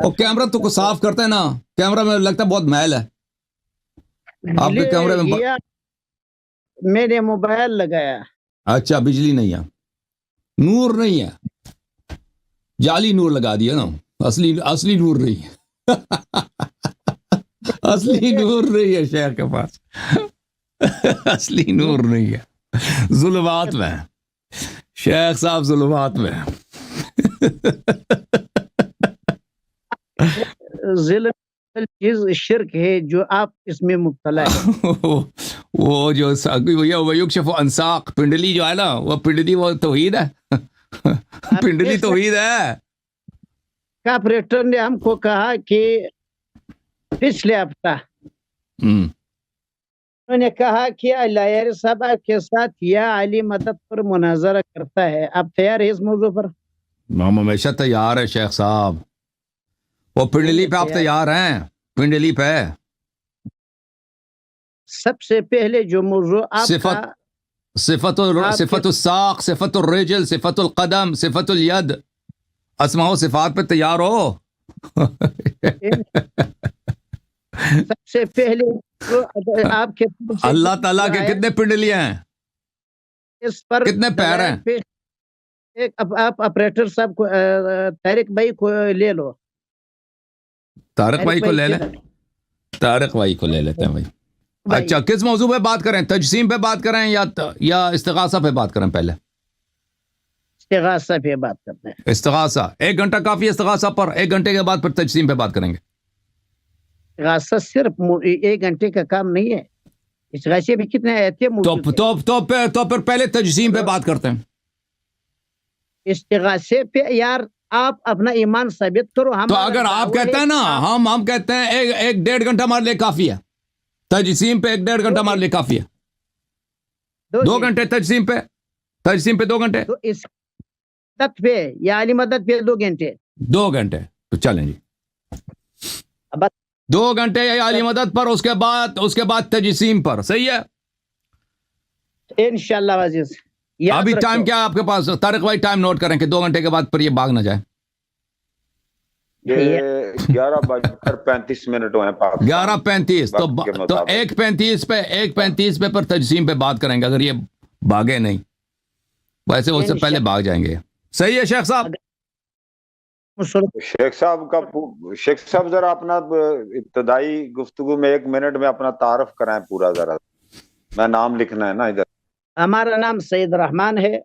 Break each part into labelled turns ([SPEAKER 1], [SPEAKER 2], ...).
[SPEAKER 1] اور کیمرہ تو کو صاف کرتے ہیں نا, کیمرہ میں لگتا ہے بہت میل ہے آپ کے کیمرے میں.
[SPEAKER 2] میرے موبائل لگایا.
[SPEAKER 1] اچھا بجلی نہیں ہے, نور نہیں ہے, جعلی نور لگا دیا نا, اصلی نور نہیں ہے. اصلی نور نہیں ہے شہر کے پاس, اصلی نور نہیں ہے, ظلمات میں شیخ صاحب, ظلمات میں.
[SPEAKER 2] ظلم چیز شرک ہے جو آپ اس میں مبتلا ہے.
[SPEAKER 1] وہ جو یکشف انساق پنڈلی جو ہے نا, وہ پنڈلی وہ توحید ہے, پنڈلی توحید ہے.
[SPEAKER 2] آپریٹر نے ہم کو کہا کہ پچھلے ہفتہ انہوں نے کہا کہ لائر صاحب آپ کے ساتھ یا علی مدد پر مناظرہ کرتا ہے, آپ تیار ہیں اس موضوع پر؟
[SPEAKER 1] ہم ہمیشہ تیار ہے شیخ صاحب. وہ پنڈلی پہ آپ تیار ہیں؟ پنڈلی پہ
[SPEAKER 2] سب سے پہلے جو موضوع آپ کا
[SPEAKER 1] صفت الساق, صفت الرجل, صفت القدم, صفت الید, اسماء و صفات پہ تیار ہو.
[SPEAKER 2] سب سے پہلے آپ کے
[SPEAKER 1] اللہ تعالیٰ کے کتنے پنڈلی ہیں,
[SPEAKER 2] اس پر
[SPEAKER 1] کتنے پیر ہیں؟
[SPEAKER 2] آپ آپریٹر صاحب کو طارق بھائی کو لے لو.
[SPEAKER 1] طارق بھائی کو لے لیں, طارق بھائی کو لے لیتے ہیں بھائی. اچھا کس موضوع پہ بات کریں, تجسیم پہ بات کریں یا استغاثہ پہ بات کریں؟ پہلے
[SPEAKER 2] استغاثہ پہ بات کرتے ہیں.
[SPEAKER 1] استغاثہ 1 گھنٹہ کافی ہے استغاثہ پر, 1 گھنٹے کے بعد پھر تجسیم پہ بات کریں گے.
[SPEAKER 2] استغاثہ صرف 1 گھنٹے کا کام نہیں ہے, استغاثے بھی کتنے آیتیں موجود ہیں.
[SPEAKER 1] تو پھر پہلے تجسیم پہ بات کرتے ہیں.
[SPEAKER 2] استغاثے پہ یار آپ اپنا ایمان ثابت کرو.
[SPEAKER 1] تو اگر آپ کہتے ہیں نا, ہم کہتے ہیں 1-1.5 گھنٹہ ہمارے لیے کافی ہے تجسیم پہ, 1-1.5 گھنٹہ ہمارے لیے کافی ہے. 2 گھنٹے تجسیم پہ 2 گھنٹے,
[SPEAKER 2] تو اس مدد پہ یا علی مدد پہ 2 گھنٹے
[SPEAKER 1] 2 گھنٹے تو چلیں جی. 2 گھنٹے یا علی مدد پر, اس کے بعد تجسیم پر. صحیح ہے
[SPEAKER 2] انشاءاللہ عزیز.
[SPEAKER 1] ابھی ٹائم کیا آپ کے پاس طارق بھائی؟ ٹائم نوٹ کریں کہ 2 گھنٹے کے بعد پر یہ بھاگ نہ جائے.
[SPEAKER 3] 11:35 ہوئے ہیں.
[SPEAKER 1] 11:35 تو 1:35 پہ پر تجسیم پہ بات کریں گے, اگر یہ بھاگے نہیں. ویسے اس سے پہلے بھاگ جائیں گے. صحیح ہے شیخ صاحب؟
[SPEAKER 3] شیخ صاحب ذرا اپنا ابتدائی گفتگو میں 1 منٹ میں اپنا تعارف کرائیں پورا ذرا. میں نام لکھنا ہے نا ادھر.
[SPEAKER 2] ہمارا نام سید الرحمان ہے.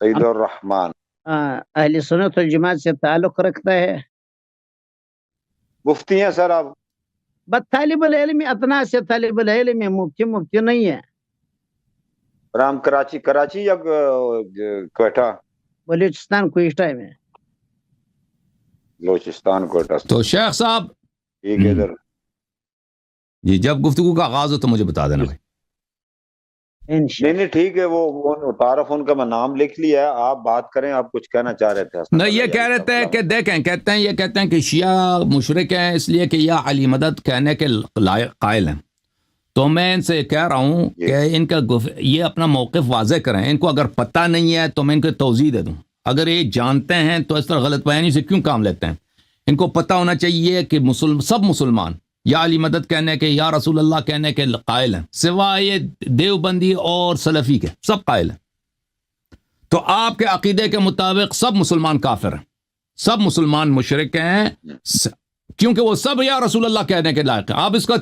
[SPEAKER 3] سید الرحمان
[SPEAKER 2] اہل سنت والجماعت سے تعلق رکھتا ہے.
[SPEAKER 3] مفتی ہیں سر آپ؟
[SPEAKER 2] بس طالب العلم, اتنا سے طالب العلم ہے, مفتی نہیں ہے.
[SPEAKER 3] رام کراچی یا کوئٹہ؟
[SPEAKER 2] بلوچستان کوئٹہ میں.
[SPEAKER 3] بلوچستان کوئٹہ.
[SPEAKER 1] تو شیخ صاحب
[SPEAKER 3] ٹھیک ہے ادھر
[SPEAKER 1] جی, جب گفتگو کا آغاز ہو تو مجھے بتا دینا بھائی.
[SPEAKER 3] نہیں ٹھیک ہے. وہ تعارف ان کا میں نام لکھ لیا ہے, آپ بات کریں. آپ کچھ کہنا چاہ رہے تھے؟
[SPEAKER 1] نہیں, یہ کہہ رہے تھے کہ دیکھیں, کہتے ہیں کہ شیعہ مشرک ہیں اس لیے کہ یا علی مدد کہنے کے قائل ہیں. تو میں ان سے کہہ رہا ہوں کہ ان کا یہ اپنا موقف واضح کریں. ان کو اگر پتہ نہیں ہے تو میں ان کو توضیح دے دوں. اگر یہ جانتے ہیں تو اس طرح غلط بیانی سے کیوں کام لیتے ہیں؟ ان کو پتہ ہونا چاہیے کہ سب مسلمان یا علی مدد کہنے کے, یا رسول اللہ کہنے کے قائل ہیں, سوائے دیوبندی اور سلفی کے, سب قائل ہیں. تو آپ کے عقیدے کے مطابق سب مسلمان کافر ہیں, سب مسلمان مشرک ہیں, کیونکہ وہ سب یا رسول اللہ کہنے کے لائق ہیں. آپ اس کا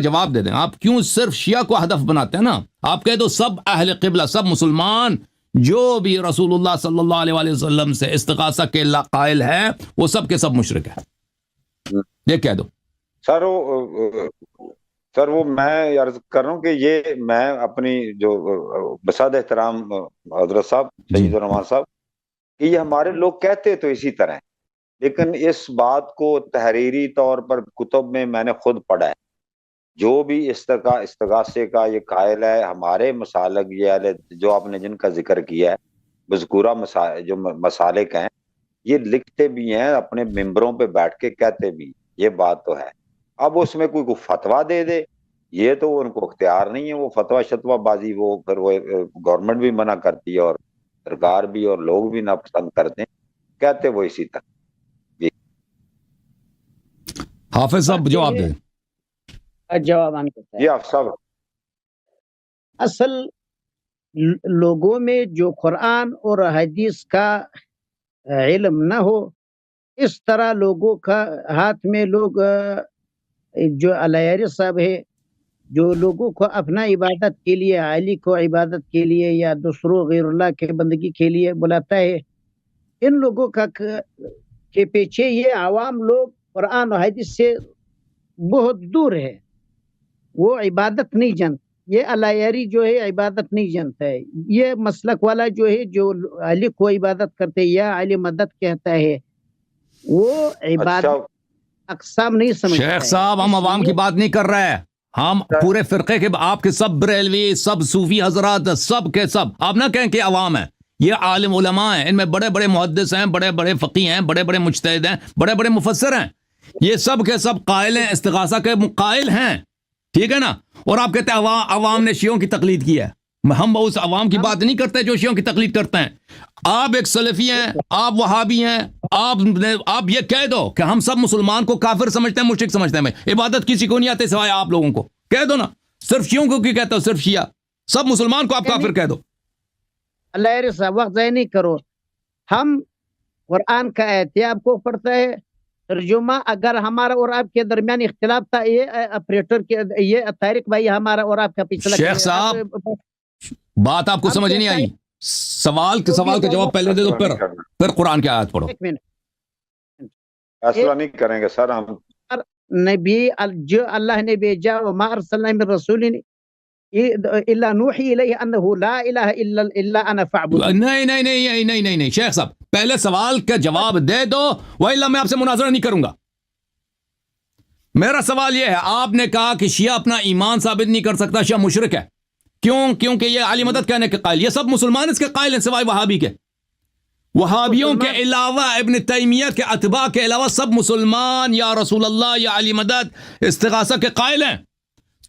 [SPEAKER 1] جواب دے دیں. آپ کیوں صرف شیعہ کو ہدف بناتے ہیں نا؟ آپ کہہ دو سب اہل قبلہ, سب مسلمان جو بھی رسول اللہ صلی اللہ علیہ وسلم سے استغاثہ کے قائل ہے وہ سب کے سب مشرک ہیں. یہ کہہ دو.
[SPEAKER 3] سر وہ میں عرض کر رہا ہوں کہ یہ میں اپنی جو بساد احترام حضرت صاحب سید الرحمان صاحب, کہ یہ ہمارے لوگ کہتے تو اسی طرح, لیکن اس بات کو تحریری طور پر کتب میں نے خود پڑھا ہے. جو بھی استغاثے کا یہ قائل ہے, ہمارے مسالک یہ جو آپ نے جن کا ذکر کیا ہے مذکورہ جو مسالک ہیں, یہ لکھتے بھی ہیں اپنے ممبروں پہ بیٹھ کے, کہتے بھی. یہ بات تو ہے. اب اس میں کوئی فتویٰ دے دے, یہ تو ان کو اختیار نہیں ہے. وہ فتویٰ شتویٰ بازی وہ پھر وہ گورنمنٹ بھی منع کرتی ہے اور سرکار بھی اور لوگ بھی ناپسند کرتے ہیں. کہتے وہ اسی طرح.
[SPEAKER 1] حافظ صاحب جواب دیں.
[SPEAKER 2] جواب آنے کو
[SPEAKER 3] یہ آپ صاحب
[SPEAKER 2] اصل لوگوں میں جو قرآن اور حدیث کا علم نہ ہو، اس طرح لوگوں کا ہاتھ میں لوگ جو علیہ صاحب ہے، جو لوگوں کو اپنا عبادت کے لیے، علی کو عبادت کے لیے یا دوسروں غیر اللہ کے بندگی کے لیے بلاتا ہے، ان لوگوں کا کے پیچھے یہ عوام لوگ قرآن و حدیث سے بہت دور ہے. وہ عبادت نہیں جانتا. یہ علیہ جو ہے عبادت نہیں جانتا ہے. یہ مسلک والا جو ہے، جو علی کو عبادت کرتے یا علی مدد کہتا ہے، وہ عبادت اقسام نہیں سمجھتا ہے.
[SPEAKER 1] شیخ صاحب ہم عوام کی بات نہیں کر رہے ہیں، ہم پورے فرقے کے، آپ کے سب بریلوی، سب صوفی حضرات، سب کے سب، آپ نہ کہیں کہ عوام ہیں. یہ عالم علماء ہیں، ان میں بڑے بڑے محدث ہیں، بڑے بڑے فقی ہیں، بڑے بڑے مجتہد ہیں، بڑے بڑے مفسر ہیں. یہ سب کے سب قائل ہیں، استغاثہ کے قائل ہیں، ٹھیک ہے نا. اور آپ کہتے ہیں عوام نے شیعوں کی تقلید کی ہے. ہم اس عوام کی بات نہیں کرتے جو شیعوں کی تقلید کرتے ہیں. آپ ایک سلفی ہیں، آپ وہابی ہیں، آپ یہ کہہ دو کہ ہم سب مسلمان کو کافر سمجھتے ہیں، مشرک سمجھتے ہیں. میں عبادت کسی کو نہیں آتے سوائے آپ لوگوں کو. کہہ دو نا، صرف شیعوں کو کیوں کہتے ہو؟ صرف شیعہ، سب مسلمان کو آپ کافر کہہ دو.
[SPEAKER 2] اللہ صاحب وقت ضائع نہیں کرو. ہم قرآن کا آیت آپ کو پڑھتا ہے ترجمہ. اگر ہمارا اور آپ کے درمیان اختلاف تھا، یہ آپریٹر کے، یہ طارق بھائی ہمارا اور آپ کا پچھلا.
[SPEAKER 1] شیخ صاحب بات آپ کو سمجھ نہیں آئی. سوال کا جواب پہلے دے دو، پھر قرآن کی آیت پڑھو.
[SPEAKER 2] ایک منٹ،
[SPEAKER 3] فیصلہ نہیں کریں گے سر ہم.
[SPEAKER 2] نبی جو اللہ نے بھیجا، وما ارسلنا من رسول الا نوحی الیہ انہ لا الہ الا انا فاعبدون.
[SPEAKER 1] نہیں شیخ صاحب پہلے سوال کا جواب دے دو، والا میں آپ سے مناظرہ نہیں کروں گا. میرا سوال یہ ہے، آپ نے کہا کہ شیعہ اپنا ایمان ثابت نہیں کر سکتا، شیعہ مشرک ہے. کیوں؟ کیونکہ یہ علی مدد کہنے کے قائل، یہ سب مسلمان اس کے قائل ہیں سوائے وہابی کے. وہابیوں کے علاوہ، ابن تیمیہ کے اتباع کے علاوہ سب مسلمان یا رسول اللہ یا علی مدد استغاثہ کے قائل ہیں.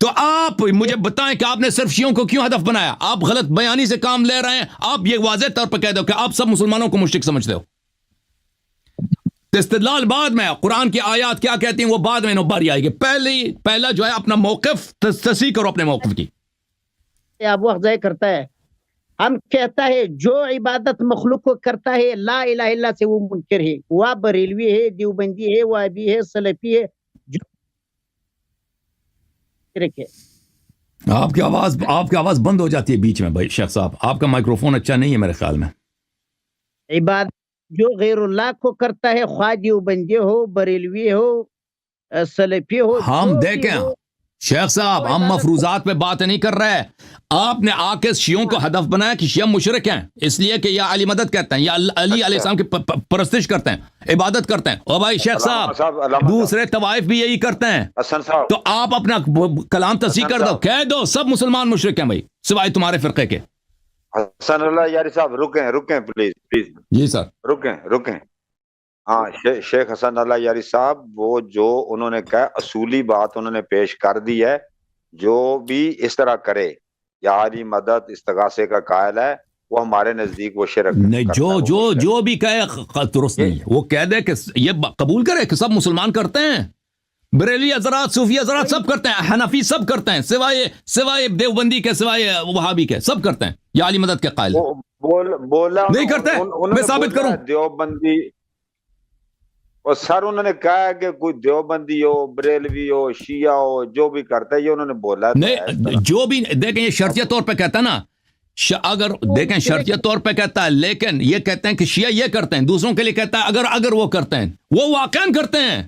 [SPEAKER 1] تو آپ مجھے بتائیں کہ آپ نے صرف شیعوں کو کیوں ہدف بنایا؟ آپ غلط بیانی سے کام لے رہے ہیں. آپ یہ واضح طور پہ کہہ دو کہ آپ سب مسلمانوں کو مشرک سمجھتے ہو. استدلال بعد میں، قرآن کی آیات کیا کہتی ہیں وہ بعد میں باری آئے گی. پہلا جو ہے اپنا موقف تصحیح کرو اپنے موقف کی.
[SPEAKER 2] آپ وقت ضائع کرتا ہے. ہم کہتا ہے جو عبادت مخلوق کو کرتا ہے لا الہ الا سے وہ منکر ہے. وہ بریلوی ہے، دیوبندی ہے، وہابی ہے، سلفی ہے، جو شرک ہے.
[SPEAKER 1] آپ کی آواز بند ہو جاتی ہے بیچ میں بھائی. شیخ صاحب آپ کا مائکروفون اچھا نہیں ہے میرے خیال میں.
[SPEAKER 2] عبادت جو غیر اللہ کو کرتا ہے، خواہ دیوبندی ہو، بریلوی ہو، سلفی ہو،
[SPEAKER 1] ہم دیکھیں شیخ صاحب، ہم مفروضات پہ بات نہیں کر رہے. آپ نے آ کے شیعوں کو ہدف بنایا کہ شیعہ مشرک ہیں اس لیے کہ یا علی مدد کہتے ہیں یا علی علیہ السلام کی پرستش کرتے ہیں، عبادت کرتے ہیں. اور بھائی شیخ صاحب دوسرے طوائف بھی یہی کرتے ہیں. تو آپ اپنا کلام تصحیح کر دو، کہہ دو سب مسلمان مشرک ہیں بھائی سوائے تمہارے فرقے کے.
[SPEAKER 3] حسن اللہ یاری صاحب رکیں پلیز.
[SPEAKER 1] جی سر
[SPEAKER 3] رکیں. ہاں شیخ حسن اللہ یاری صاحب، وہ جو انہوں نے کہا اصولی بات انہوں نے پیش کر دی ہے. جو بھی اس طرح کرے یا علی مدد استغاثے کا قائل ہے، وہ ہمارے نزدیک وہ شرک
[SPEAKER 1] نہیں. جو بھی کہے درست نہیں ہے. وہ کہہ دے کہ یہ قبول کرے کہ سب مسلمان کرتے ہیں. بریلی حضرات، صوفی حضرات سب کرتے ہیں، حنفی سب کرتے ہیں، سوائے دیوبندی کے، سوائے وہابی کے، سب کرتے ہیں یا علی مدد کے قائل
[SPEAKER 3] بولا
[SPEAKER 1] نہیں کرتے. میں ثابت کروں.
[SPEAKER 3] دیوبندی اور سر انہوں نے کہا ہے کہ کوئی دیوبندی ہو، بریلوی ہو، شیعہ ہو، جو بھی کرتا ہے یہ انہوں نے بولا
[SPEAKER 1] نہیں. جو بھی دیکھیں یہ شرطیہ طور پہ کہتا ہے نا، اگر دیکھیں شرطیہ طور پہ کہتا ہے، لیکن یہ کہتے ہیں کہ شیعہ یہ کرتے ہیں، دوسروں کے لیے کہتا ہے اگر وہ کرتے ہیں، وہ واقعاً کرتے ہیں.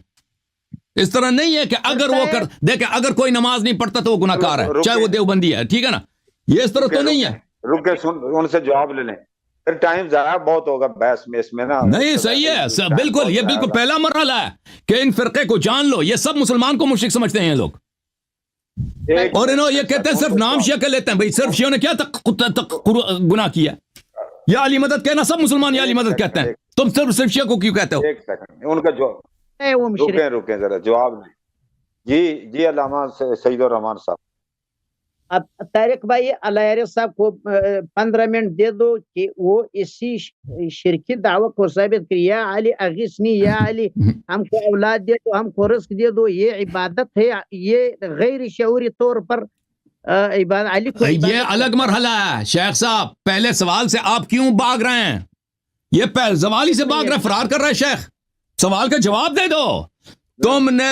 [SPEAKER 1] اس طرح نہیں ہے کہ اگر وہ دیکھیں اگر کوئی نماز نہیں پڑھتا تو وہ گناہ کار ہے، چاہے وہ دیوبندی ہے، ٹھیک ہے نا. یہ اس طرح تو نہیں ہے.
[SPEAKER 3] رکے ان سے جواب لے لیں، پھر ٹائم ضائع بہت ہوگا بحث میں اس میں نا.
[SPEAKER 1] نہیں صحیح ہے بالکل. یہ بالکل پہلا مرحلہ ہے کہ ان فرقے کو جان لو. یہ سب مسلمان کو مشرک سمجھتے ہیں یہ لوگ، اور یہ کہتے ہیں صرف نام شیعہ کے لیتے ہیں. بھائی صرف شیعوں نے کیا گناہ کیا؟ یا علی مدد کہنا سب مسلمان یا علی مدد کہتے ہیں، تم صرف شیعہ کو کیوں کہتے ہو؟
[SPEAKER 3] ایک سیکنڈ ان کا جواب رکیں ذرا جواب نہیں. جی علامہ سعید الرحمان صاحب.
[SPEAKER 2] اب طارق بھائی علیہ صاحب کو 15 منٹ دے دو کہ وہ اسی شرکی دعوت کو ثابت کرے. یا علی اغیثنی، یا علی ہم کو اولاد دے دو، ہم کو رزق دے دو. یہ عبادت ہے، یہ غیر شعوری طور پر عبادت. علی کو
[SPEAKER 1] یہ الگ مرحلہ ہے شیخ صاحب. پہلے سوال سے آپ کیوں بھاگ رہے ہیں؟ یہ سوال ہی سے بھاگ رہے، فرار کر رہے. شیخ سوال کا جواب دے دو.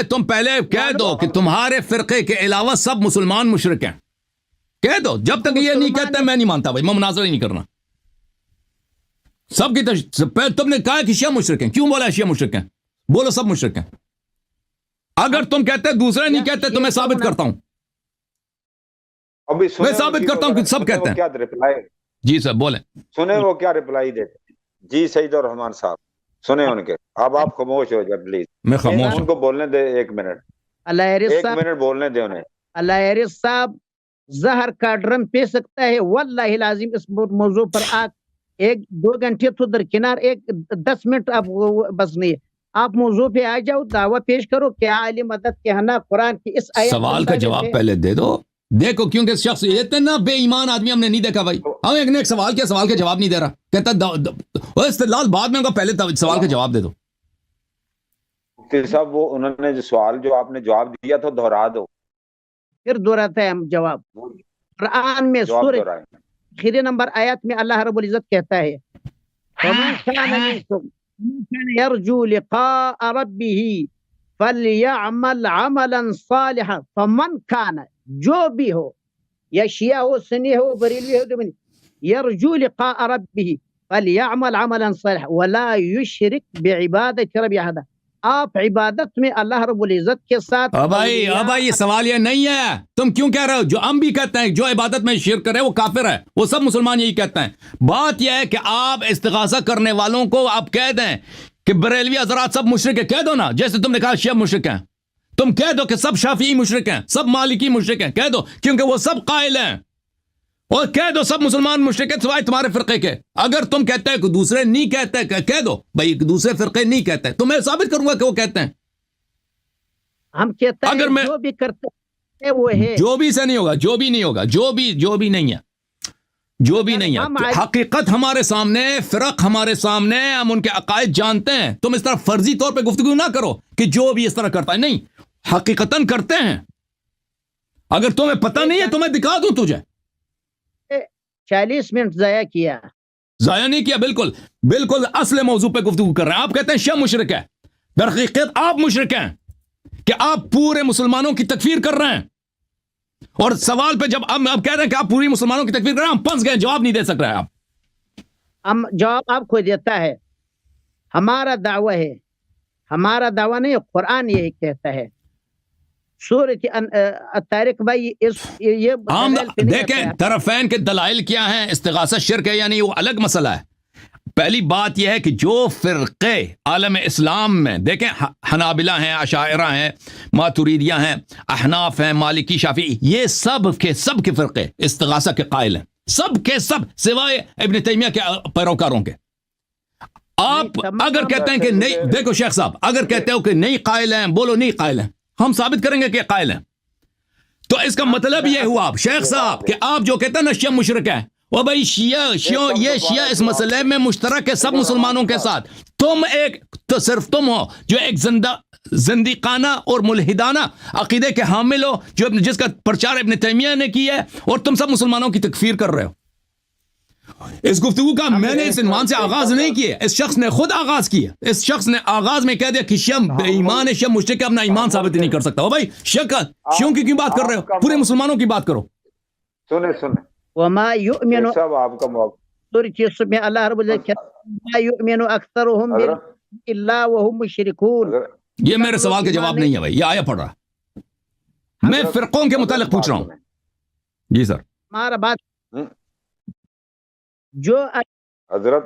[SPEAKER 1] تم پہلے کہہ دو کہ تمہارے فرقے کے علاوہ سب مسلمان مشرک ہیں. کہہ دو. جب تک یہ نہیں کہتے میں نہیں مانتا بھائی، میں مناظرہ ہی نہیں کرنا. سب کی تم نے کہا کہ شیعہ مشرک ہیں. کیوں بولا شیعہ مشرک ہیں؟ بولو سب مشرک ہیں. اگر تم کہتے دوسرے نہیں کہتے تو میں ثابت کرتا ہوں. میں ثابت کرتا ہوں کہ سب کہتے ہیں.
[SPEAKER 3] کیا رپلائی؟
[SPEAKER 1] جی سر بولیں.
[SPEAKER 3] سنیں وہ کیا رپلائی دیتے ہیں. جی سعید الرحمان صاحب سنیں ان کے. اب آپ خاموش ہو جائے پلیز.
[SPEAKER 1] میں خاموش
[SPEAKER 3] ان کو بولنے دے 1 منٹ. ایک منٹ بولنے دے انہیں.
[SPEAKER 2] علیہ صاحب زہر کا ڈرم پی سکتا ہے واللہ العظیم. اس موضوع پر آپ 1-2 گھنٹے تو درکنار، 10 منٹ آپ بس نہیں ہے. آپ موضوع پہ آ جاؤ، دعویٰ پیش کرو. کیا علی مدد کہنا قرآن کی اس آیت
[SPEAKER 1] سوال کا جواب پہلے دے دو. دیکھو کیونکہ شخص اتنا بے ایمان آدمی ہم نے نہیں دیکھا بھائی. ہم ایک سوال کیا، سوال کا جواب نہیں دے رہا. کہتا استدلال بعد میں ہوگا، پہلے سوال کا جواب دے دو.
[SPEAKER 3] مفتی صاحب وہ انہوں نے جو سوال جو آپ نے جواب دیا تھا دہرا دو.
[SPEAKER 2] پھر دہراتا ہے ہم جواب. قرآن میں سورہ آخری نمبر آیات میں اللہ رب العزت کہتا ہے وَمَنْ كَانَ مِنْكُمْ يَرْجُو لِقَاءَ رَبِّهِ فَلْيَعْمَلْ عَمَلًا صَالِحًا. فَمَنْ كَانَ، جو بھی ہو، یا شیعہ ہو، سنی ہو، بریلوی ہو، يَرْجُو لِقَاءَ رَبِّهِ فَلْيَعْمَلْ عَمَلًا صَالِحًا وَلَا يُشْرِكْ بِعِبَادَةِ رَبِّهِ أَحَدًا. آپ عبادت میں اللہ رب العزت کے ساتھ
[SPEAKER 1] بھائی یہ سوال یہ نہیں ہے. تم کیوں کہہ رہے ہو؟ جو ہم بھی کہتے ہیں جو عبادت میں شرک کرے وہ کافر ہے. وہ سب مسلمان یہی کہتے ہیں. بات یہ ہے کہ آپ استغاثہ کرنے والوں کو آپ کہہ دیں کہ بریلوی حضرات سب مشرک ہیں. کہہ دو نا، جیسے تم نے کہا شیعہ مشرک ہیں. تم کہہ دو کہ سب شافعی مشرک ہیں، سب مالکی مشرک ہیں. کہہ دو، کیونکہ وہ سب قائل ہیں. اور کہہ دو سب مسلمان مشرک ہیں سوائے تمہارے فرقے کے. اگر تم کہتے ہیں کہ دوسرے نہیں کہتے، کہہ دو بھائی دوسرے فرقے نہیں کہتے، تو میں ثابت کروں گا کہ وہ کہتے ہیں.
[SPEAKER 2] ہم کہتے ہیں
[SPEAKER 1] اگر میں
[SPEAKER 2] جو بھی کرتے ہیں وہ ہے.
[SPEAKER 1] جو بھی سے نہیں ہوگا، جو بھی نہیں ہوگا، جو بھی نہیں ہے، جو بھی نہیں ہے. حقیقت ہمارے سامنے، فرق ہمارے سامنے، ہم ان کے عقائد جانتے ہیں. تم اس طرح فرضی طور پہ گفتگو نہ کرو کہ جو بھی اس طرح کرتا ہے. نہیں، حقیقتاً کرتے ہیں. اگر تمہیں پتہ نہیں ہے تو میں دکھا دوں تجھے.
[SPEAKER 2] 40 منٹ ضائع کیا.
[SPEAKER 1] ضائع نہیں کیا. بالکل اصل موضوع پہ گفتگو کر رہے ہیں. آپ کہتے ہیں شیعہ مشرک ہے، در حقیقت آپ مشرک ہیں کہ آپ پورے مسلمانوں کی تکفیر کر رہے ہیں. اور سوال پہ جب آپ کہہ رہے ہیں کہ آپ پوری مسلمانوں کی تکفیر کر رہے ہیں، ہم پھنس گئے، جواب نہیں دے سک رہے. آپ
[SPEAKER 2] ہم جواب آپ کو دیتا ہے. ہمارا دعویٰ ہے، ہمارا دعویٰ نہیں، قرآن یہی کہتا ہے. سورۃ طارق بھائی یہ
[SPEAKER 1] ہم دیکھیں طرفین کے دلائل کیا ہیں. استغاثہ شرک ہے یا نہیں وہ الگ مسئلہ ہے. پہلی بات یہ ہے کہ جو فرقے عالم اسلام میں دیکھیں، حنابلہ ہیں، اشاعرہ ہیں، ماتریدیہ ہیں، احناف ہیں، مالکی، شافعی، یہ سب کے فرقے استغاثہ کے قائل ہیں. سب کے سب سوائے ابن تیمیہ کے پیروکاروں کے. آپ اگر کہتے ہیں کہ نہیں، دیکھو شیخ صاحب، اگر کہتے ہو کہ نہیں قائل ہیں، بولو نہیں قائل ہیں، ہم ثابت کریں گے کہ قائل ہیں. تو اس کا مطلب یہ ہوا شیخ صاحب کہ آپ جو کہتے ہیں نا شیعہ مشرک ہے، وہ بھائی شیعہ اس مسئلے میں مشترک ہے سب مسلمانوں کے ساتھ. تو صرف تم ہو جو ایک زندیقانہ اور ملحدانہ عقیدے کے حامل ہو، جس کا پرچار ابن تیمیہ نے کیا ہے، اور تم سب مسلمانوں کی تکفیر کر رہے ہو. اس گفتگو کا میں نے اس عنوان سے آغاز نہیں کیا، اس شخص نے خود آغاز کیا. اس شخص نے آغاز میں کہہ دیا کہ شیعہ بے ایمان ہے، شیعہ مشرک ہے، اپنا ایمان ثابت نہیں کر سکتا. بھائی شیعوں کی کیوں بات کر رہے ہو؟ پورے مسلمانوں کی بات کرو.
[SPEAKER 3] سنیں
[SPEAKER 2] وما یؤمن
[SPEAKER 3] صاحب آپ کا موقع.
[SPEAKER 2] سورۃ یوسف میں اللہ رب العزت ما یؤمن اکثرهم الا وهم مشرکون.
[SPEAKER 1] یہ میرے سوال کا جواب نہیں ہے بھائی، یہ آیا پڑھ رہا. میں فرقوں کے متعلق پوچھ رہا ہوں. جی سر.
[SPEAKER 2] ہمارا بات جو
[SPEAKER 3] حضرت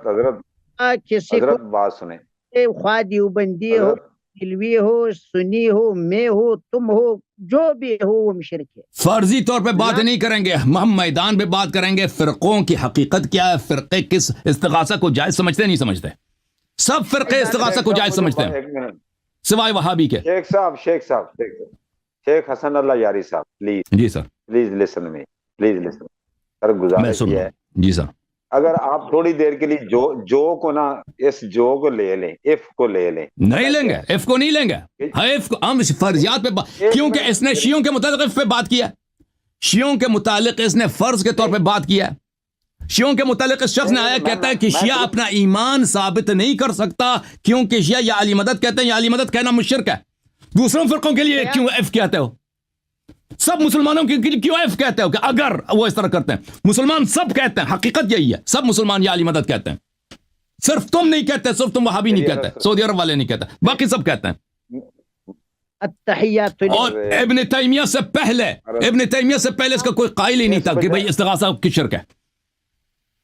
[SPEAKER 2] کسی کو
[SPEAKER 3] بات سنیں.
[SPEAKER 2] خواہ دیوبندی ہو، علوی ہو، سنی ہو، میں ہو، تم ہو، جو بھی ہو وہ مشرک ہے.
[SPEAKER 1] فرضی طور پہ بات نہیں کریں گے ہم، میدان پہ بات کریں گے. فرقوں کی حقیقت کیا ہے، فرقے کس استغاثہ کو جائز سمجھتے نہیں سمجھتے. سب فرقے استغاثہ کو جائز سمجھتے ہیں سوائے وہابی کے.
[SPEAKER 3] شیخ حسن اللہ یاری صاحب پلیز.
[SPEAKER 1] جی sir.
[SPEAKER 3] Please listen me. Please listen sir,
[SPEAKER 1] میں
[SPEAKER 3] گزارش
[SPEAKER 1] سن
[SPEAKER 3] یہ
[SPEAKER 1] رہا
[SPEAKER 3] ہے
[SPEAKER 1] ہوں جی سر.
[SPEAKER 3] اگر آپ تھوڑی دیر کے لیے جو کو نا اس جو کو لے لیں، اف کو لے لیں،
[SPEAKER 1] نہیں لیں گے ایف کو، نہیں لیں گے ایف کو. ہم فرضیات پہ کیونکہ اس نے شیعوں کے متعلق ایف پہ بات کیا، شیعوں کے متعلق اس نے فرض کے طور پہ بات کیا. شیعوں کے متعلق اس شخص نے آیا کہتا ہے کہ شیعہ اپنا ایمان ثابت نہیں کر سکتا کیونکہ شیعہ یا علی مدد کہتے ہیں، یا علی مدد کہنا مشرک ہے. دوسروں فرقوں کے لیے کیوں ایف کہتے ہو؟ سب مسلمانوں کے لیے کیوں ایف کہتے ہو کہ اگر وہ اس طرح کرتے ہیں؟ مسلمان سب کہتے ہیں، حقیقت یہی ہے، سب مسلمان یا علی مدد کہتے ہیں. صرف تم نہیں کہتے، صرف تم وہابی نہیں کہتے، سعودی عرب والے نہیں کہتے، باقی سب کہتے ہیں.
[SPEAKER 2] التحیات
[SPEAKER 1] اور ابن تیمیہ سے پہلے اس کا کوئی قائل ہی نہیں تھا کہ بھئی استغاثہ کی شرک ہے.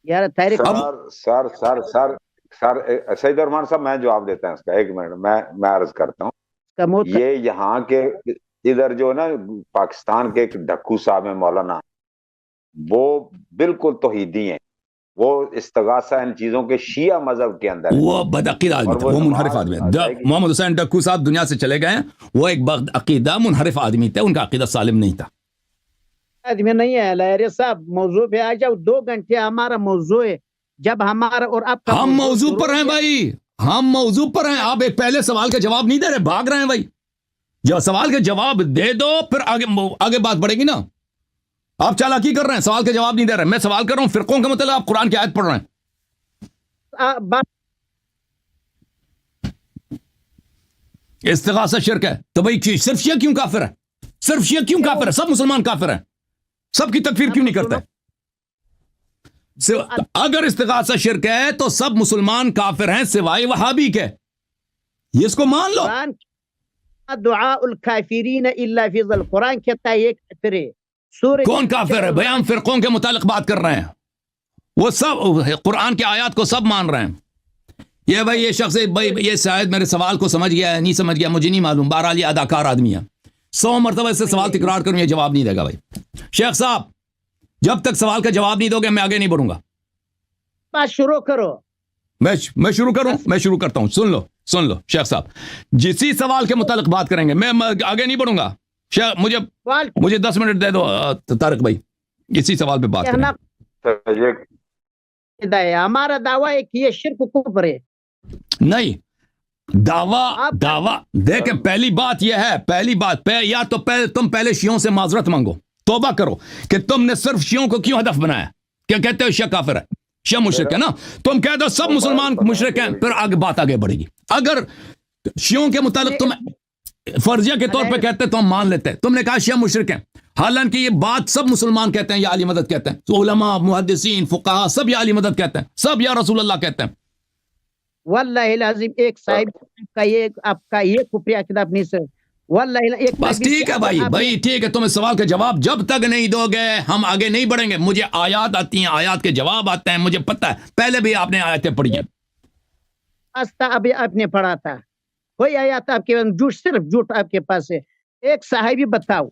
[SPEAKER 2] یار تاریخ
[SPEAKER 3] سر سید الرحمان صاحب، میں جواب دیتا ہوں اس کا، ایک منٹ میں عرض کرتا ہوں.
[SPEAKER 2] کا موت
[SPEAKER 3] یہ یہاں کے ادھر جو نا پاکستان کے ایک ڈھکو صاحب ہیں مولانا، وہ بالکل توحیدی ہیں، وہ استغاثہ ان چیزوں کے شیعہ مذہب کے اندر ہے.
[SPEAKER 1] وہ بدعقیدہ آدمی تھا، وہ منحرف آدمی ہے. محمد حسین ڈکو صاحب دنیا سے چلے گئے ہیں، وہ ایک عقیدہ منحرف آدمی تھے، ان کا عقیدہ سالم نہیں تھا.
[SPEAKER 2] آدمی نہیں ہے لہری صاحب. موضوع پہ آ جاؤ، 2 گھنٹے ہمارا موضوع ہے. جب ہمارا اور آپ کا
[SPEAKER 1] ہم موضوع پر ہیں بھائی، ہم موضوع پر ہیں. آپ ایک پہلے سوال کا جواب نہیں دے رہے، بھاگ رہے ہیں بھائی. جب سوال کا جواب دے دو پھر آگے بات بڑھے گی نا. آپ چالاکی کر رہے ہیں، سوال کا جواب نہیں دے رہے. میں سوال کر رہا ہوں فرقوں کا مطلب، آپ قرآن کی آیت پڑھ رہے ہیں. استغاثہ شرک ہے تو بھائی صرف شیعہ کیوں کافر ہے؟ صرف شیعہ کیوں کافر ہے؟ سب مسلمان کافر ہیں، سب کی تکفیر کیوں نہیں کرتے؟ اگر استغاثہ شرک ہے تو سب مسلمان کافر ہیں سوائے وہابی کے. یہ اس کو مان لو.
[SPEAKER 2] دعاء الکافرین الا فی ظل، قرآن کہتا ہے یہ کافر ہے.
[SPEAKER 1] کون کافر ہے بھائی؟ ہم فرقوں کے متعلق بات کر رہے ہیں، وہ سب قرآن کی آیات کو سب مان رہے ہیں. یہ بھائی یہ شخص بھائی یہ شاید میرے سوال کو سمجھ گیا ہے، نہیں سمجھ گیا مجھے نہیں معلوم. بہرحال یہ اداکار آدمی ہے، 100 مرتبہ اس سے سوال تکرار کروں یہ جواب نہیں دے گا. بھائی شیخ صاحب جب تک سوال کا جواب نہیں دو گے میں آگے نہیں بڑھوں گا.
[SPEAKER 2] بات شروع کرو.
[SPEAKER 1] میں شروع کروں؟ میں شروع کرتا ہوں. سن لو شیخ صاحب، جسی سوال کے متعلق بات کریں گے، میں آگے نہیں بڑھوں گا. شیخ مجھے 10 منٹ دے دو طارق بھائی، اسی سوال پہ بات کریں.
[SPEAKER 2] ہمارا دعویٰ ہے کہ یہ شرک کفر ہے.
[SPEAKER 1] نہیں، دعویٰ دیکھیں، پہلی بات یہ ہے، یا تو تم پہلے شیعوں سے معذرت مانگو، توبہ کرو کہ تم نے صرف شیعوں کو کیوں ہدف بنایا. کیا کہتے ہو؟ شیعہ کافر ہے، شیعہ مشرک ہے نا. تم کہہ دو سب مسلمان مشرک ہیں، پھر بات آگے بڑھے گی. اگر شیعوں کے متعلق تم فرضیہ کے طور پہ کہتے تو ہم مان لیتے. تم نے کہا شیعہ مشرک ہیں، حالانکہ یہ بات سب مسلمان کہتے ہیں یا علی مدد کہتے ہیں. تو علماء، محدثین، فقہاء سب یا علی مدد کہتے ہیں، سب یا رسول اللہ کہتے ہیں.
[SPEAKER 2] واللہ العظیم ایک صاحب کا یہ آپ کا یہ کفری عقیدہ اپنی سے واللہ ایک
[SPEAKER 1] بس ٹھیک ہے بھائی ٹھیک ہے. تم اس سوال کا جواب جب تک نہیں دو گے ہم آگے نہیں بڑھیں گے. مجھے آیات آتی ہیں، آیات کے جواب آتے ہیں، مجھے پتہ ہے. پہلے بھی آپ نے آیتیں پڑھی ہیں.
[SPEAKER 2] ابھی آپ نے پڑھا تھا کوئی آیات آپ کے جھوٹ، صرف جھوٹ آپ کے پاس ہے. ایک صحابی بتاؤ،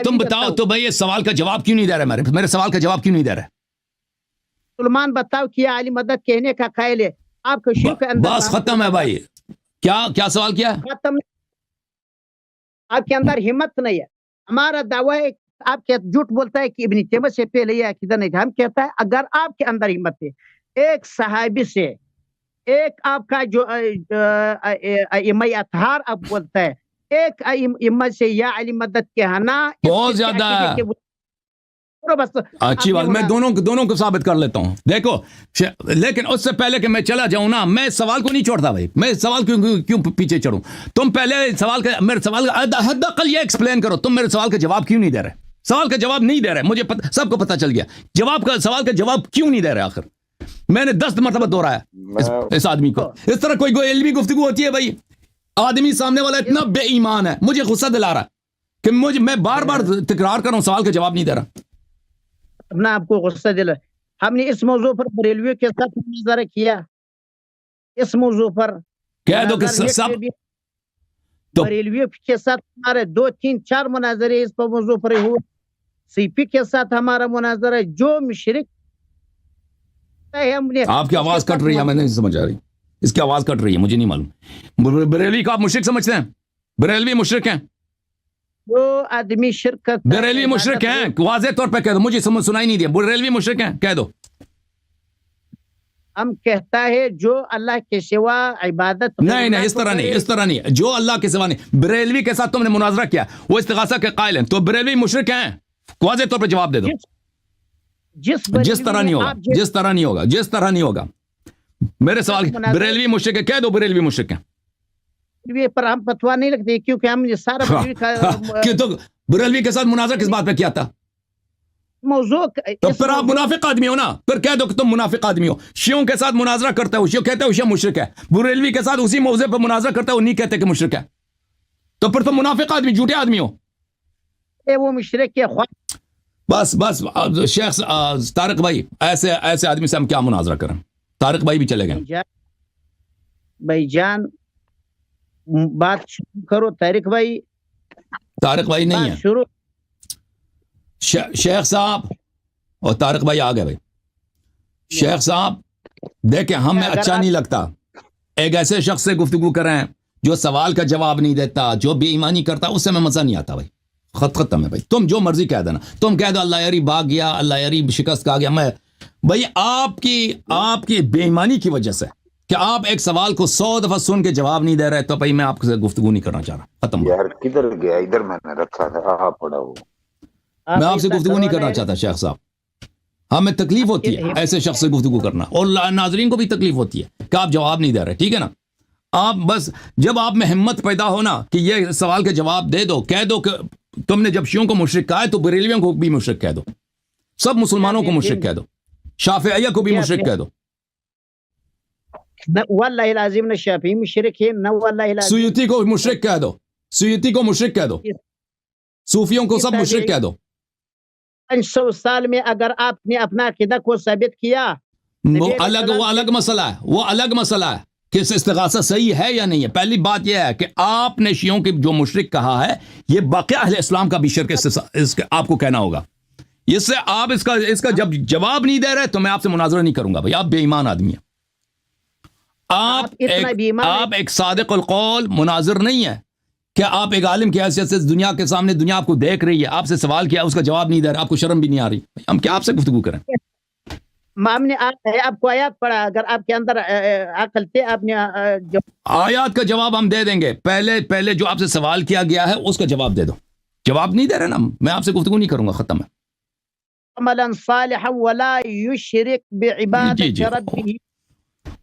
[SPEAKER 1] تم بتاؤ تو بھائی یہ سوال کا جواب کیوں نہیں دے رہے؟ میرے سوال کا جواب کیوں نہیں دے رہے؟
[SPEAKER 2] سلمان بتاؤ کہ یہ علی مدد کہنے کا قائل ہے. آپ کو شرک کے اندر
[SPEAKER 1] بس ختم ہے بھائی. کیا سوال کیا؟
[SPEAKER 2] ختم. آپ کے اندر ہمت نہیں ہے. ہمارا دعویٰ ہے، آپ کے جھوٹ بولتا ہے کہ ابن تیمیہ سے پہلے یہ عقیدہ نہیں تھا. ہم کہتا ہے اگر آپ کے اندر ہمت ہے، ایک صحابی سے، ایک آپ کا جو ائمہ اطہار آپ بولتا ہے، ایک ائمہ سے یا علی مدد کہنا
[SPEAKER 1] بہت زیادہ ہے. اچھی بات، میں دونوں کو ثابت کر لیتا ہوں. دیکھو لیکن اس سے پہلے کہ میں چلا جاؤں نا، میں سوال کو نہیں چھوڑتا بھائی. میں سوال کیوں پیچھے چڑھوں؟ تم پہلے میرے سوال کا حد اقل یہ ایکسپلین کرو. تم میرے سوال کا جواب کیوں نہیں دے رہے؟ سوال کا جواب نہیں دے رہے، مجھے سب کو پتہ چل گیا. سوال کا جواب کیوں نہیں دے رہے؟ آخر میں نے 10 مرتبہ دوہرایا اس آدمی کو. اس طرح کوئی علمی گفتگو ہوتی ہے بھائی؟ آدمی سامنے والا اتنا بے ایمان ہے، مجھے غصہ دلا رہا ہے کہ میں بار بار تکرار کر رہا ہوں، سوال کا جواب نہیں دے رہا.
[SPEAKER 2] اپنا آپ کو غصہ دلا. ہم نے اس موضوع پر بریلویوں کے ساتھ مناظرہ کیا. اس موضوع پر
[SPEAKER 1] کہہ دو کہ سب
[SPEAKER 2] بریلویوں کے ساتھ ہمارے 2 3 4 مناظرے اس موضوع پر ہوئے. سی پی کے ساتھ ہمارا مناظرہ جو مشرک ہے. ہم نے
[SPEAKER 1] آپ کی آواز کٹ رہی ہے، میں نہیں سمجھ آ رہی. اس کی آواز کٹ رہی ہے، مجھے نہیں معلوم. بریلوی کو آپ مشرک سمجھتے ہیں؟ بریلوی مشرک ہیں؟
[SPEAKER 2] جو آدمی شرک کرتا ہے
[SPEAKER 1] بریلوی مشرک ہیں، واضح طور پہ کہہ دو، مجھے سنائی نہیں دیا، بریلوی مشرک ہیں کہہ دو.
[SPEAKER 2] ہم کہتا ہے جو اللہ کے سوا عبادت
[SPEAKER 1] نہیں اس طرح نہیں، اس طرح نہیں، جو اللہ کے سوا نہیں. بریلوی کے ساتھ تم نے مناظرہ کیا، وہ استغاثہ کے قائل ہیں، تو بریلوی مشرک ہیں، واضح طور پہ جواب دے دو. جس طرح نہیں ہوگا، جس طرح نہیں ہوگا، جس طرح نہیں ہوگا. میرے سوال بریلوی مشرک ہے کہہ دو، بریلوی مشرک ہیں.
[SPEAKER 2] پر ہم فتوا نہیں لگتے کیونکہ ہم یہ سارا
[SPEAKER 1] کہ تو بریلوی کے ساتھ مناظرہ کس بات پہ کیا تھا؟
[SPEAKER 2] موضوع
[SPEAKER 1] تو پھر آپ منافق آدمی ہو نا، پھر کہہ دو کہ تم منافق آدمی ہو. شیعوں کے ساتھ مناظرہ کرتا ہے، شیعہ کہتے ہیں شیعہ مشرک ہے، بریلوی کے ساتھ اسی موضوع پہ مناظرہ کرتا ہے، وہ نہیں کہتے کہ مشرک ہے، تو پھر تم منافق آدمی، جھوٹے آدمی ہو.
[SPEAKER 2] وہ مشرک کے
[SPEAKER 1] بس شیخ طارق بھائی، ایسے آدمی سے ہم کیا مناظرہ کریں؟ طارق بھائی بھی چلے گئے.
[SPEAKER 2] بھائی جان بات شروع کرو. طارق بھائی
[SPEAKER 1] نہیں ہے
[SPEAKER 2] شروع.
[SPEAKER 1] شیخ صاحب اور طارق بھائی آ گئے. بھائی شیخ صاحب دیکھیں، ہمیں اچھا نہیں لگتا ایک ایسے شخص سے گفتگو کریں جو سوال کا جواب نہیں دیتا، جو بے ایمانی کرتا، اس سے ہمیں مزہ نہیں آتا. بھائی ختم ہے. بھائی تم جو مرضی کہہ دینا، تم کہہ دو اللہ یاری بھاگ گیا، اللہ یاری شکست کھا گیا. میں بھائی آپ کی بے ایمانی کی وجہ سے کہ آپ ایک سوال کو 100 دفعہ سن کے جواب نہیں دے رہے، تو بھائی میں آپ سے گفتگو نہیں کرنا چاہ رہا. ختم.
[SPEAKER 3] یار کدھر گیا؟ ادھر میں نے رکھا تھا، پڑا وہ.
[SPEAKER 1] میں آپ سے گفتگو نہیں کرنا چاہتا شیخ صاحب. ہمیں تکلیف ہوتی ہے ایسے شخص سے گفتگو کرنا، اور ناظرین کو بھی تکلیف ہوتی ہے کہ آپ جواب نہیں دے رہے. ٹھیک ہے نا؟ آپ بس جب آپ میں ہمت پیدا ہونا کہ یہ سوال کا جواب دے دو، کہہ دو کہ تم نے جب شیعوں کو مشرک کہا ہے تو بریلویوں کو بھی مشرک کہہ دو، سب مسلمانوں کو مشرک کہہ دو، شافعیہ کو بھی مشرک کہہ دو.
[SPEAKER 2] واللہ العظیم نہ شافعی مشرک ہے، نہ واللہ العظیم
[SPEAKER 1] سیوطی کو مشرک کہہ دو، سیوطی کو مشرک کہہ دو، صوفیوں کو سب مشرک کہہ دو.
[SPEAKER 2] 500 سال میں اگر آپ نے اپنا عقیدہ کو ثابت کیا،
[SPEAKER 1] وہ الگ مسئلہ ہے، وہ الگ مسئلہ ہے کہ استغاثہ صحیح ہے یا نہیں ہے. پہلی بات یہ ہے کہ آپ نے شیعوں کی جو مشرک کہا ہے، یہ باقی اہل اسلام کا بھی شرک اس کے آپ کو کہنا ہوگا. اس سے آپ اس کا جب جواب نہیں دے رہے تو میں آپ سے مناظرہ نہیں کروں گا. بھائی آپ بے ایمان آدمی ہیں. آپ ایک صادق القول مناظر نہیں ہے کہ آپ ایک عالم کی حیثیت سے دنیا کے سامنے، دنیا آپ کو دیکھ رہی ہے، آپ سے سوال کیا، اس کا جواب نہیں دے رہا، آپ کو شرم بھی نہیں آ رہی. ہم کیا آپ سے گفتگو کریں؟
[SPEAKER 2] ہم نے آپ کو آیات پڑھا، اگر آپ کے اندر عقل تھے آپ نے
[SPEAKER 1] آیات کا جواب ہم دے دیں گے. پہلے جو آپ سے سوال کیا گیا ہے اس کا جواب دے دو. جواب نہیں دے رہے نا، میں آپ سے گفتگو نہیں کروں گا. ختم ہے.
[SPEAKER 2] عملا صالحا ولا یشرک بعبادت ربہ.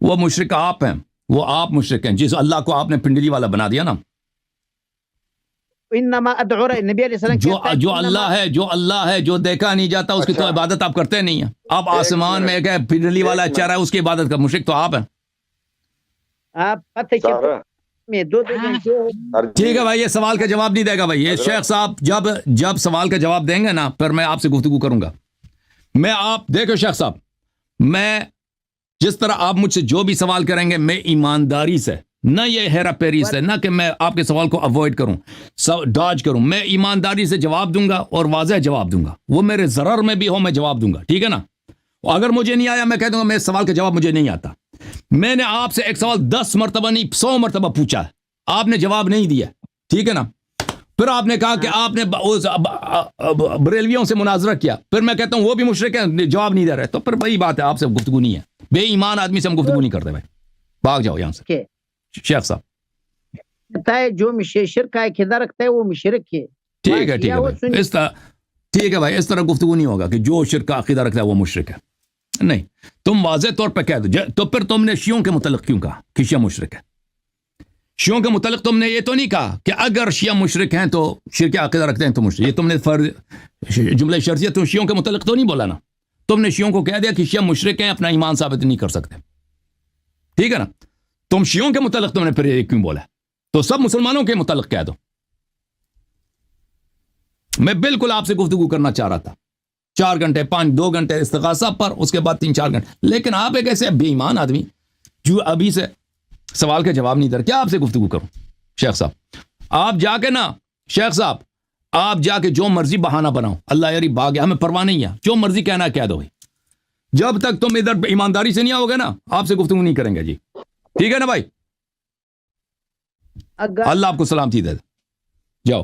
[SPEAKER 1] وہ مشرک آپ ہیں، وہ آپ مشرک ہیں جس اللہ کو آپ نے پنڈلی والا بنا دیا نا.
[SPEAKER 2] انما ادعو، نبی علیہ السلام
[SPEAKER 1] جو اللہ ہے جو دیکھا نہیں جاتا، اس کی تو عبادت آپ کرتے نہیں ہیں. آپ آسمان میں ایک پنڈلی والا چہرہ ہے، اس کی عبادت کا مشرک تو آپ ہیں.
[SPEAKER 2] آپ پتہ میں دو
[SPEAKER 1] ٹھیک ہے بھائی، یہ سوال کا جواب نہیں دے گا. بھائی یہ شیخ صاحب جب سوال کا جواب دیں گے نا، پھر میں آپ سے گفتگو کروں گا. میں آپ دیکھو شیخ صاحب، میں جس طرح آپ مجھ سے جو بھی سوال کریں گے، میں ایمانداری سے، نہ یہ ہیرا پیری سے، نہ کہ میں آپ کے سوال کو اوائڈ کروں، ڈاج کروں، میں ایمانداری سے جواب دوں گا اور واضح جواب دوں گا. وہ میرے ضرر میں بھی ہو میں جواب دوں گا. ٹھیک ہے نا؟ اگر مجھے نہیں آیا میں کہہ دوں گا میں سوال کا جواب مجھے نہیں آتا. میں نے آپ سے ایک سوال 10 مرتبہ نہیں 100 مرتبہ پوچھا ہے، آپ نے جواب نہیں دیا. ٹھیک ہے نا؟ پھر آپ نے کہا کہ آپ نے بریلویوں سے مناظرہ کیا، پھر میں کہتا ہوں وہ بھی مشرک ہیں، جواب نہیں دے رہے، تو پھر وہی بات ہے، آپ سے گفتگو نہیں ہے. بے ایمان آدمی سے ہم گفتگو نہیں کرتے. بھائی بھاگ جاؤ یہاں سے. شیخ صاحب
[SPEAKER 2] جو شرک کا عقیدہ رکھتا ہے وہ مشرک ہے.
[SPEAKER 1] ٹھیک ہے بھائی، ٹھیک ہے بھائی، اس طرح گفتگو نہیں ہوگا کہ جو شرک کا عقیدہ رکھتا ہے وہ مشرک ہے. نہیں، تم واضح طور پہ کہہ دو. تو پھر تم نے شیعوں کے متعلق کیوں کہا کہ شیعہ مشرک ہے؟ شیعوں کے متعلق تم نے یہ تو نہیں کہا کہ اگر شیعہ مشرک ہیں تو شرک عقیدہ رکھتے ہیں تو مشرک. یہ تم نے جملہ شرطیہ تو شیعوں کے متعلق تو نہیں بولا نا. تم نے شیعوں کو کہہ دیا کہ شیعہ مشرک ہیں، اپنا ایمان ثابت نہیں کر سکتے. ٹھیک ہے نا؟ تم شیعوں کے متعلق تم نے پھر یہ کیوں بولا؟ تو سب مسلمانوں کے متعلق کہہ دو. میں بالکل آپ سے گفتگو کرنا چاہ رہا تھا 4 گھنٹے 2 گھنٹے استغاثہ پر، اس کے بعد 3-4 گھنٹے. لیکن آپ ایک ایسے بے ایمان آدمی جو ابھی سے سوال کا جواب نہیں دے رہا، کیا آپ سے گفتگو کروں؟ شیخ صاحب آپ جا کے نا، شیخ صاحب آپ جا کے جو مرضی بہانہ بناؤ، اللہ یاری بھاگ گیا، ہمیں پرواہ نہیں ہے، جو مرضی کہنا کہہ دو. بھائی جب تک تم ادھر ایمانداری سے نہیں آؤ گے نا، آپ سے گفتگو نہیں کریں گے. جی ٹھیک ہے نا بھائی؟ اللہ آپ کو سلامتی دے. جاؤ.